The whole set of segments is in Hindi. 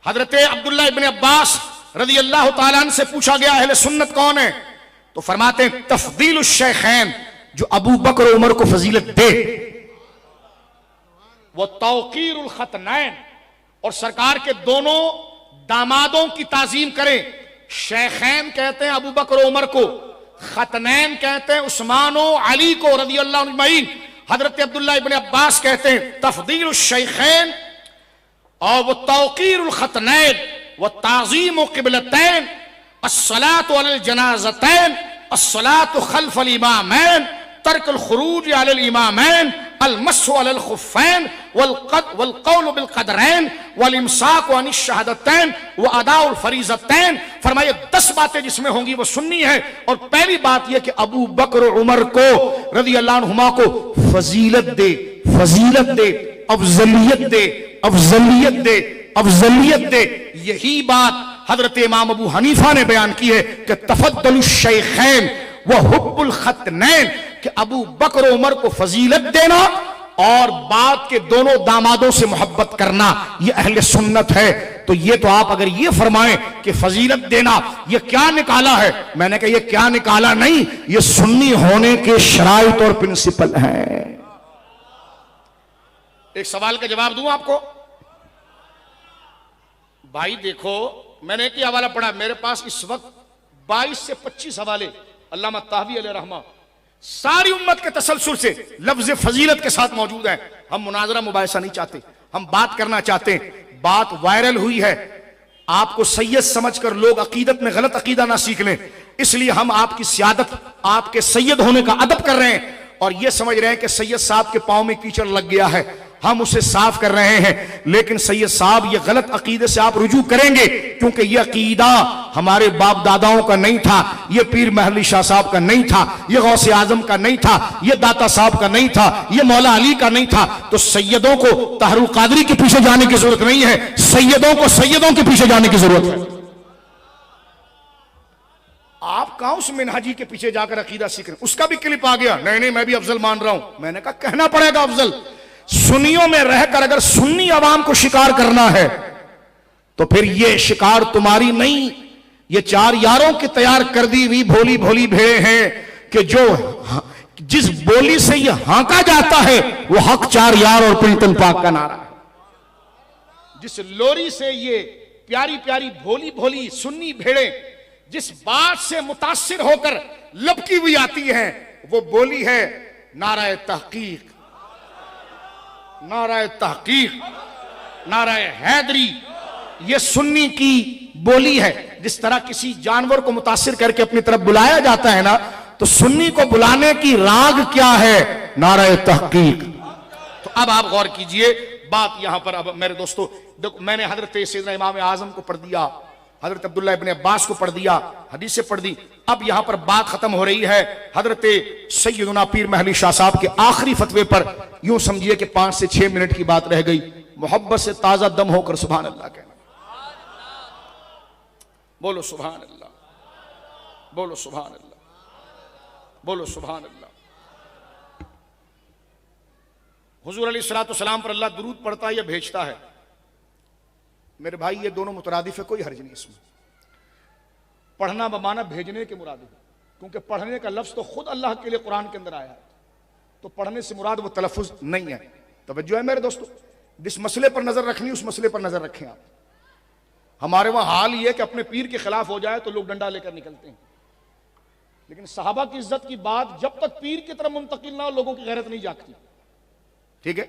हजरत अब्दुल्ला इब्न अब्बास रज़ी अल्लाह ताला अन्हु से पूछा गया अहले सुन्नत कौन है, तो फरमाते हैं तफदील शेखैन, जो अबू बकर और उमर को फजीलत दे, वो तौकीरुल खतनैन, और सरकार के दोनों दामादों की ताजीम करें। शेखैन कहते हैं अबू बकर और उमर को, खतनैन कहते हैं उस्मान और अली को रज़ी अल्लाह अन्हुम अजमईन। हजरत अब्दुल्ला इब्न अब्बास कहते हैं तफदील शेखैन और वो तौकीरुल खतनैन व ताज़ीम क़िबलतैन, अस्सलातु अलल जनाज़तैन, अस्सलातु खल्फल इमामैन, तर्कुल खुरूज अलल इमामैन, अल मस्हु अलल खुफ़ैन, वल कौल बिल क़दरैन, वल इमसाक अनिश शहादतैन, व अदाउल फरीज़तैन। फरमाया 10 बातें जिसमें होंगी वो सुन्नी है। और पहली बात यह कि अबू बकर और उमर को रज़ी अल्लाह अन्हुमा को फजीलत दे, फजीलत दे, अफजलियत दे, अफजलियत दे, अफजलियत दे। यही बात हजरत इमाम अबू हनीफा ने बयान की है कि तफद्दुलुश शैखैन व हुब्बुल खतनैन, कि अबू बकर और उमर को फजीलत देना और बाद के दोनों दामादों से मोहब्बत करना, यह अहले सुन्नत है। तो ये तो आप अगर ये फरमाएं कि फजीलत देना ये क्या निकाला है, मैंने कहा ये क्या निकाला नहीं, ये सुन्नी होने के शराइत और प्रिंसिपल हैं। एक सवाल का जवाब दूं आपको। भाई देखो, मैंने एक ही हवाला पढ़ा, मेरे पास इस वक्त 22 से 25 हवाले अल्लामा ताहवी अलैहि रहमा सारी उम्मत के तसलसल से लफ्ज फजीलत के साथ मौजूद है। हम मुनाजरा मुबाहिसा नहीं चाहते, हम बात करना चाहते हैं। बात वायरल हुई है, आपको सैयद समझकर लोग अकीदत में गलत अकीदा ना सीख लें, इसलिए हम आपकी सियादत, आपके सैयद होने का अदब कर रहे हैं और यह समझ रहे हैं कि सैयद साहब के पांव में कीचड़ लग गया है, हम उसे साफ कर रहे हैं। लेकिन सैयद साहब ये गलत अकीदे से आप रुजू करेंगे, क्योंकि यह अकीदा हमारे बाप दादाओं का नहीं था, यह पीर महली शाह साहब का नहीं था, यह गौसे आजम का नहीं था, यह दाता साहब का नहीं था, यह मौला अली का नहीं था। तो सैयदों को तहरुल कादरी के पीछे जाने की जरूरत नहीं है, सैयदों को सैयदों के पीछे जाने की जरूरत है। आप कहां उस मिनहाजी के पीछे जाकर अकीदा सीख रहे हैं? उसका भी क्लिप आ गया, नहीं नहीं मैं भी अफजल मान रहा हूं। मैंने कहा कहना पड़ेगा अफजल। सुन्नियों में रहकर अगर सुन्नी अवाम को शिकार करना है तो फिर यह शिकार तुम्हारी नहीं, ये 4 यारों की तैयार कर दी हुई भोली भोली भेड़े हैं कि जो जिस बोली से यह हांका जाता है वो हक 4 यार और पिल्टन पाक का नारा है। जिस लोरी से ये प्यारी प्यारी भोली भोली सुन्नी भेड़े जिस बात से मुतासिर होकर लपकी हुई आती है वो बोली है नाराए तहकीक, नाराए तहकीक, नाराए हैदरी। ये सुन्नी की बोली है। जिस तरह किसी जानवर को मुतासिर करके अपनी तरफ बुलाया जाता है ना, तो सुन्नी को बुलाने की राग क्या है? नाराए तहकीक। तो अब आप गौर कीजिए बात यहां पर। अब मेरे दोस्तों देखो, मैंने हजरत सैयदना इमाम आजम को पढ़ दिया, हजरत अब्दुल्ला इब्न अब्बास को पढ़ दिया, हदीसें पढ़ दी। अब यहां पर बात खत्म हो रही है हजरत सैयदना पीर महली शाह साहब के आखिरी फतवे पर। यूं समझिए कि 5 से 6 मिनट की बात रह गई। मोहब्बत से ताजा दम होकर सुभान अल्लाह कहना। बोलो सुभान अल्लाह, बोलो सुभान अल्लाह, बोलो सुभान अल्लाह। हुजूर अलैहिस्सलातु वस्सलाम पर अल्लाह दुरूद पढ़ता है या भेजता है? मेरे भाई ये दोनों मुतरादिफ है, कोई हर्ज नहीं इसमें। पढ़ना बमाना भेजने के मुरादिफ है, क्योंकि पढ़ने का लफ्ज तो खुद अल्लाह के लिए कुरान के अंदर आया है, तो पढ़ने से मुराद वो तलफ़ुज़ नहीं है। तवज्जो है मेरे दोस्तों, जिस मसले पर नजर रखनी उस मसले पर नजर रखें आप। हमारे वहां हाल ये कि अपने पीर के खिलाफ हो जाए तो लोग डंडा लेकर निकलते हैं, लेकिन सहाबा की इज्जत की बात जब तक पीर की तरफ मुंतकिल ना हो लोगों की गैरत नहीं जागती। ठीक है,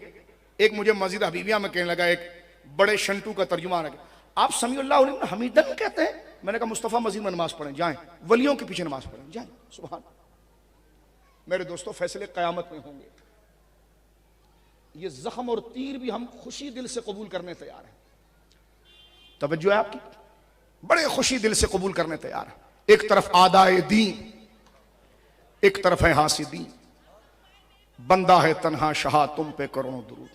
एक मुझे मस्जिद हबीबिया में कहने लगा, एक बड़े शंटू का तर्जुमा लगा, आप समीउल्लाह हमीदन कहते हैं? मैंने कहा मुस्तफ़ा मस्जिद में नमाज पढ़ें, जाएं वलियों के पीछे नमाज पढ़ें, जाएं। सुभान। मेरे दोस्तों फैसले क़यामत में होंगे। ये जख्म और तीर भी हम खुशी दिल से कबूल करने तैयार हैं। तवज्जो है आपकी, बड़े खुशी दिल से कबूल करने तैयार है। एक तरफ आदाए दीन, एक तरफ है हासिदीन, बंदा है तन्हा शाह तुम पे करोड़ों दुरूद।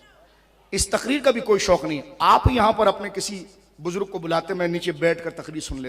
इस तकरीर का भी कोई शौक नहीं है। आप यहां पर अपने किसी बुजुर्ग को बुलाते, मैं नीचे बैठकर तकरीर सुन लेता।